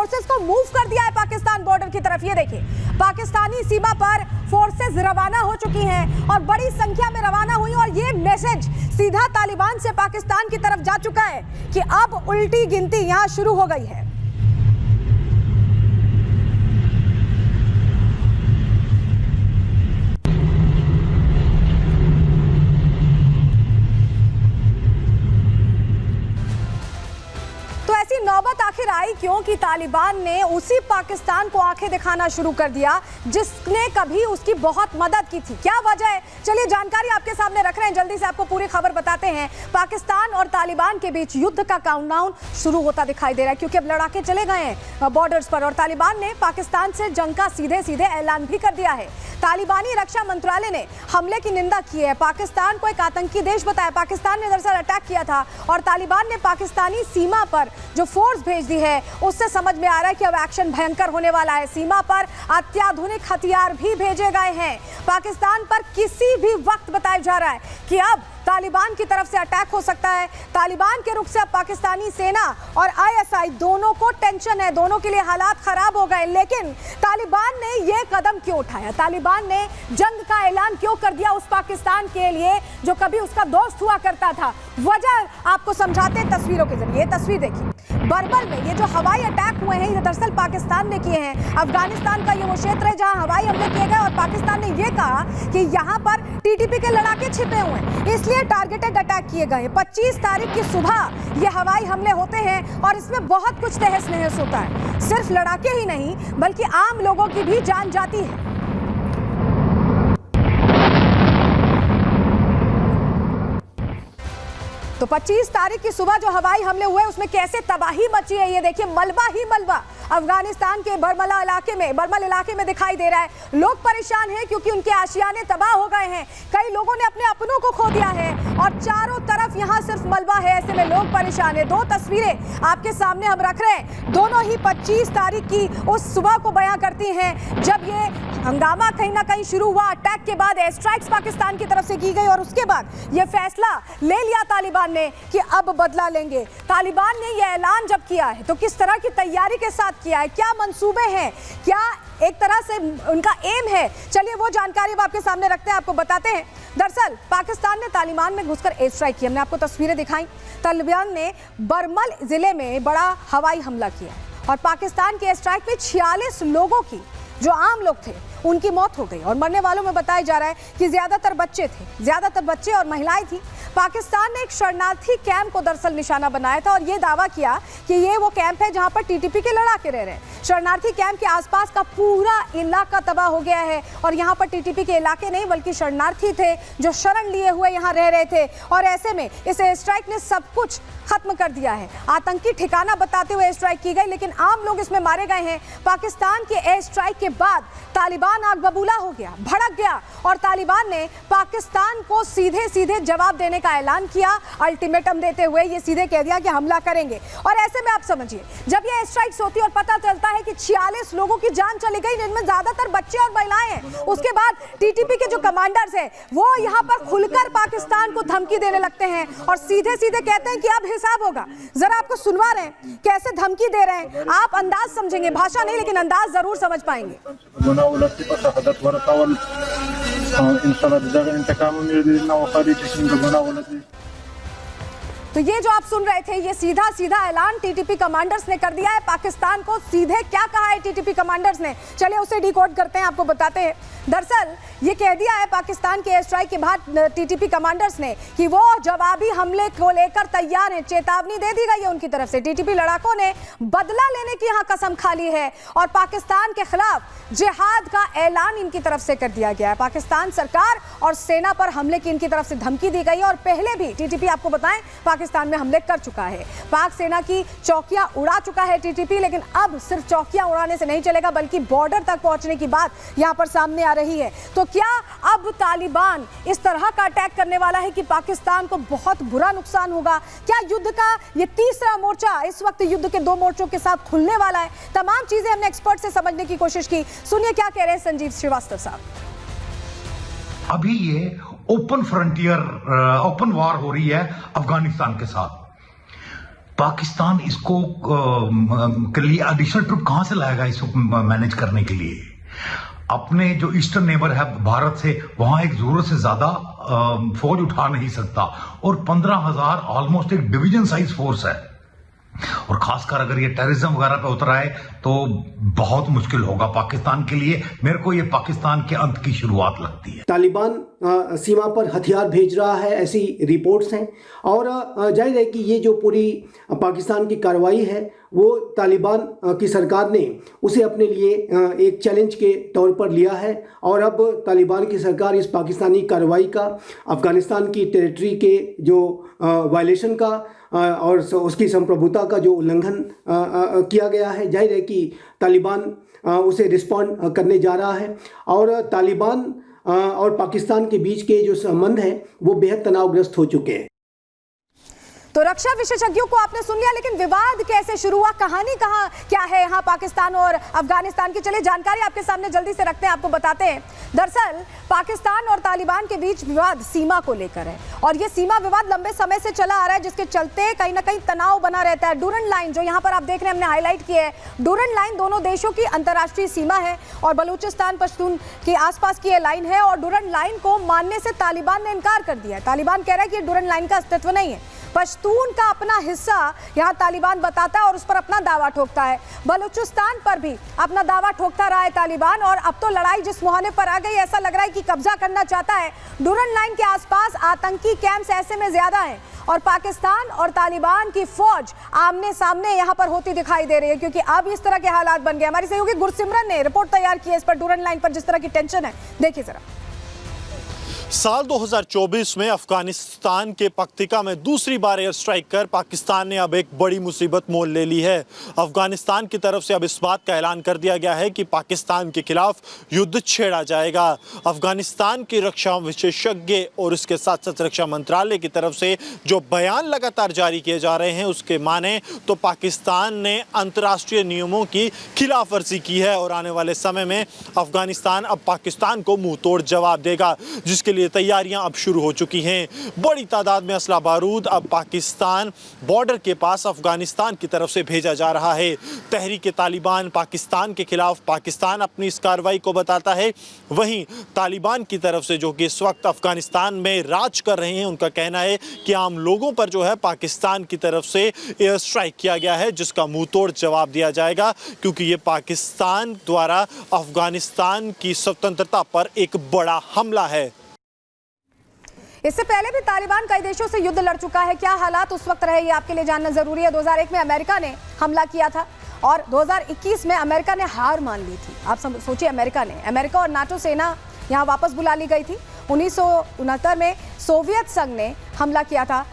Forces को move कर दिया है पाकिस्तान बॉर्डर की तरफ। ये देखिए, पाकिस्तानी सीमा पर फोर्सेस रवाना हो चुकी हैं और बड़ी संख्या में रवाना हुई और ये मैसेज सीधा तालिबान से पाकिस्तान की तरफ जा चुका है कि अब उल्टी गिनती यहां शुरू हो गई है। नौबत आखिर आई क्यों कि तालिबान ने उसी पाकिस्तान को आंखें दिखाना शुरू कर दिया जिसने कभी उसकी बहुत मदद की थी। क्या वजह है, चलिए जानकारी आपके सामने रख रहे हैं, जल्दी से आपको पूरी खबर बताते हैं। पाकिस्तान और तालिबान के बीच युद्ध का काउंटडाउन शुरू होता दिखाई दे रहा है क्योंकि अब लड़ाके चले गए हैं बॉर्डर्स पर और तालिबान ने पाकिस्तान से जंग का सीधे सीधे ऐलान भी कर दिया है। तालिबानी रक्षा मंत्रालय ने हमले की निंदा की है, पाकिस्तान को एक आतंकी देश बताया। पाकिस्तान ने दरअसल अटैक किया था और तालिबान ने पाकिस्तानी सीमा पर जो फोर्स भेज दी है उससे समझ में आ रहा है कि अब एक्शन भयंकर होने वाला है। सीमा पर अत्याधुनिक हथियार भी भेजे गए हैं। पाकिस्तान पर किसी भी वक्त बताया जा रहा है कि अब तालिबान की तरफ से अटैक हो सकता है। तालिबान के रुख से अब पाकिस्तानी सेना और आईएसआई दोनों को टेंशन है, दोनों के लिए हालात खराब हो गए। लेकिन तालिबान ने यह कदम क्यों उठाया, तालिबान ने जंग का ऐलान क्यों कर दिया उस पाकिस्तान के लिए जो कभी उसका दोस्त हुआ करता था? वजह आपको समझाते हैं तस्वीरों के जरिए। तस्वीर देखिए, बरबल में ये जो हवाई अटैक हुए हैं ये दरअसल पाकिस्तान ने किए हैं। अफगानिस्तान का ये वो क्षेत्र है जहां हवाई हमले किए गए और पाकिस्तान ने ये कहा कि यहां पर टीटीपी के लड़ाके छिपे हुए हैं, इसलिए टारगेटेड अटैक किए गए। 25 तारीख की सुबह ये हवाई हमले होते हैं और इसमें बहुत कुछ तहस नहस होता है। सिर्फ लड़ाके ही नहीं बल्कि आम लोगों की भी जान जाती है। तो 25 तारीख की सुबह जो हवाई हमले हुए उसमें कैसे तबाही मची है ये देखिए, मलबा ही मलबा अफगानिस्तान के बरमल इलाके में दिखाई दे रहा है। लोग परेशान हैं क्योंकि उनके आशियाने तबाह हो गए हैं। कई लोगों ने अपने अपनों को खो दिया है और चारों तरफ यहां सिर्फ मलबा है। ऐसे में लोग परेशान हैं। दो तस्वीरें आपके सामने हम रख रहे हैं, दोनों ही 25 तारीख की उस सुबह को बयां करती हैं जब ये हंगामा कहीं ना कहीं शुरू हुआ। अटैक के बाद एयर स्ट्राइक्स पाकिस्तान की तरफ से की गई और उसके बाद ये फैसला ले लिया तालिबान ने कि अब बदला लेंगे। तालिबान ने यह ऐलान जब किया है तो किस तरह की तैयारी के साथ किया है, क्या मंसूबे हैं, क्या एक तरह से उनका एम है, चलिए वो जानकारी अब आपके सामने रखते हैं, आपको बताते हैं। दरअसल पाकिस्तान ने तालिबान में घुसकर एयर स्ट्राइक की, हमने आपको तस्वीरें दिखाई। तालिबान ने बरमल जिले में बड़ा हवाई हमला किया और पाकिस्तान के एयर स्ट्राइक में 46 लोगों की, जो आम लोग थे, उनकी मौत हो गई और मरने वालों में बताया जा रहा है कि ज्यादातर बच्चे और महिलाएं थी। पाकिस्तान ने एक शरणार्थी कैंप को दरअसल निशाना बनाया था और ये दावा किया कि ये वो कैंप है जहां पर टीटीपी के लड़ाके रह रहे हैं। शरणार्थी कैंप के आसपास का पूरा इलाका तबाह हो गया है और यहां पर टीटीपी के इलाके नहीं बल्कि शरणार्थी थे जो शरण लिए हुए यहां रह रहे थे और ऐसे में इस एयर स्ट्राइक ने सब कुछ खत्म कर दिया है। आतंकी ठिकाना बताते हुए एयर स्ट्राइक की गई लेकिन आम लोग इसमें मारे गए हैं। पाकिस्तान के एयर स्ट्राइक के बाद तालिबान आग बबूला हो गया, भड़क गया और तालिबान ने पाकिस्तान को सीधे सीधे जवाब देने का ऐलान किया। अल्टीमेटम देते हुए ये सीधे कह दिया कि हमला करेंगे। और ऐसे में आप समझिए, जब ये एयर स्ट्राइक्स होती है और पता चलता है कि 46 लोगों की जान चली गई जिनमें ज्यादातर बच्चे और महिलाएं हैं, उसके बाद टीटीपी के जो कमांडर्स हैं वो यहाँ पर खुलकर पाकिस्तान को धमकी देने लगते हैं और सीधे सीधे कहते हैं कि अब हिसाब होगा। जरा आपको सुनवा रहे हैं कैसे धमकी दे रहे हैं, आप अंदाज समझेंगे, भाषा नहीं लेकिन अंदाज जरूर समझ पाएंगे। तो ये जो आप सुन रहे थे ये सीधा सीधा ऐलान टीटीपी कमांडर्स ने कर दिया है। पाकिस्तान को सीधे क्या कहा है टीटीपी कमांडर्स ने, चलिए उसे डिकोड करते हैं, आपको बताते हैं। दरअसल ये कह दिया है पाकिस्तान के एयर स्ट्राइक के बाद टीटीपी कमांडर्स ने कि वो जवाबी हमले को लेकर तैयार हैं। चेतावनी दे दी गई है उनकी तरफ से। टीटीपी लड़ाकों ने बदला लेने की यहां कसम खा ली है और पाकिस्तान के खिलाफ जिहाद का ऐलान इनकी तरफ से कर दिया गया है। पाकिस्तान सरकार और सेना पर हमले की इनकी तरफ से धमकी दी गई है और पहले भी टीटीपी आपको बताएं पाकिस्तान में हमले कर चुका है। पाक सेना की चौकियां उड़ा चुका है टीटीपी, लेकिन अब सिर्फ चौकियां उड़ाने से नहीं चलेगा बल्कि बॉर्डर तक पहुंचने की बात यहां पर सामने आ रही है। तो क्या अब तालिबान इस तरह का अटैक करने वाला है कि पाकिस्तान को बहुत बुरा नुकसान होगा? क्या युद्ध का ये तीसरा मोर्चा इस वक्त युद्ध के 2 मोर्चों के साथ खुलने वाला है? तमाम चीजें हमने एक्सपर्ट से समझने की कोशिश की। सुनिए क्या कह रहे हैं संजीव श्रीवास्तव साहब। अभी ये ओपन फ्रंटियर, ओपन वॉर हो रही है अफगानिस्तान के साथ। पाकिस्तान इसको के लिए एडिशनल ट्रुप कहां से लाएगा इसको मैनेज करने के लिए? अपने जो ईस्टर्न नेबर है भारत से, वहां एक जरूरत से ज्यादा फौज उठा नहीं सकता, और 15,000 ऑलमोस्ट एक डिवीजन साइज फोर्स है, और खासकर अगर ये टेररिज्म वगैरह पे उतर आए तो बहुत मुश्किल होगा पाकिस्तान के लिए। मेरे को ये पाकिस्तान के अंत की शुरुआत लगती है। तालिबान सीमा पर हथियार भेज रहा है, ऐसी रिपोर्ट्स हैं, और जाहिर है कि ये जो पूरी पाकिस्तान की कार्रवाई है वो तालिबान की सरकार ने उसे अपने लिए एक चैलेंज के तौर पर लिया है, और अब तालिबान की सरकार इस पाकिस्तानी कार्रवाई का, अफ़गानिस्तान की टेरिटरी के जो वायलेशन का और उसकी संप्रभुता का जो उल्लंघन किया गया है, जाहिर है कि तालिबान उसे रिस्पॉन्ड करने जा रहा है, और तालिबान और पाकिस्तान के बीच के जो संबंध हैं वो बेहद तनावग्रस्त हो चुके हैं। तो रक्षा विशेषज्ञों को आपने सुन लिया, लेकिन विवाद कैसे शुरू हुआ, कहानी कहाँ क्या है यहाँ पाकिस्तान और अफगानिस्तान की? चलिए जानकारी आपके सामने जल्दी से रखते हैं, आपको बताते हैं। दरअसल पाकिस्तान और तालिबान के बीच विवाद सीमा को लेकर है, और ये सीमा विवाद लंबे समय से चला आ रहा है, जिसके चलते कहीं ना कहीं तनाव बना रहता है। डूरन लाइन जो यहाँ पर आप देख रहे हैं, हमने हाईलाइट की है, डूरन लाइन दोनों देशों की अंतर्राष्ट्रीय सीमा है, और बलूचिस्तान पश्तून के आसपास की ये लाइन है, और डूरन लाइन को मानने से तालिबान ने इनकार कर दिया है। तालिबान कह रहा है कि डूरन लाइन का अस्तित्व नहीं है, पश्तून का अपना हिस्सा यहाँ तालिबान बताता है और उस पर अपना दावा ठोकता है। बलूचिस्तान पर भी अपना दावा ठोकता रहा है तालिबान, और अब तो लड़ाई जिस मुहाने पर आ गई, ऐसा लग रहा है कि कब्जा करना चाहता है। डूरन लाइन के आसपास आतंकी कैंप्स ऐसे में ज्यादा हैं, और पाकिस्तान और तालिबान की फौज आमने सामने यहाँ पर होती दिखाई दे रही है, क्योंकि अब इस तरह के हालात बन गए। हमारी सहयोगी गुरसिमरन ने रिपोर्ट तैयार की है इस पर, डूरन लाइन पर जिस तरह की टेंशन है, देखिए जरा। साल 2024 में अफगानिस्तान के पक्तिका में दूसरी बार एयर स्ट्राइक कर पाकिस्तान ने अब एक बड़ी मुसीबत मोल ले ली है। अफगानिस्तान की तरफ से अब इस बात का ऐलान कर दिया गया है कि पाकिस्तान के खिलाफ युद्ध छेड़ा जाएगा। अफगानिस्तान के रक्षा विशेषज्ञ और उसके साथ साथ रक्षा मंत्रालय की तरफ से जो बयान लगातार जारी किए जा रहे हैं, उसके माने तो पाकिस्तान ने अंतर्राष्ट्रीय नियमों की खिलाफ वर्जी की है, और आने वाले समय में अफगानिस्तान अब पाकिस्तान को मुंह तोड़ जवाब देगा, जिसके लिए तैयारियां अब शुरू हो चुकी हैं। बड़ी तादाद में असला बारूद अब पाकिस्तान बॉर्डर के पास अफगानिस्तान की तरफ से भेजा जा रहा है। तहरीक तालिबान पाकिस्तान के खिलाफ पाकिस्तान अपनी इस कार्रवाई को बताता है, वहीं तालिबान की तरफ से जो कि इस वक्त अफगानिस्तान में राज कर रहे हैं, उनका कहना है कि आम लोगों पर जो है पाकिस्तान की तरफ से एयर स्ट्राइक किया गया है, जिसका मुंह तोड़ जवाब दिया जाएगा, क्योंकि ये पाकिस्तान द्वारा अफगानिस्तान की स्वतंत्रता पर एक बड़ा हमला है। इससे पहले भी तालिबान कई देशों से युद्ध लड़ चुका है। क्या हालात उस वक्त रहे, ये आपके लिए जानना जरूरी है। 2001 में अमेरिका ने हमला किया था, और 2021 में अमेरिका ने हार मान ली थी। आप सोचिए, अमेरिका और नाटो सेना यहाँ वापस बुला ली गई थी। 1969 में सोवियत संघ ने हमला किया था,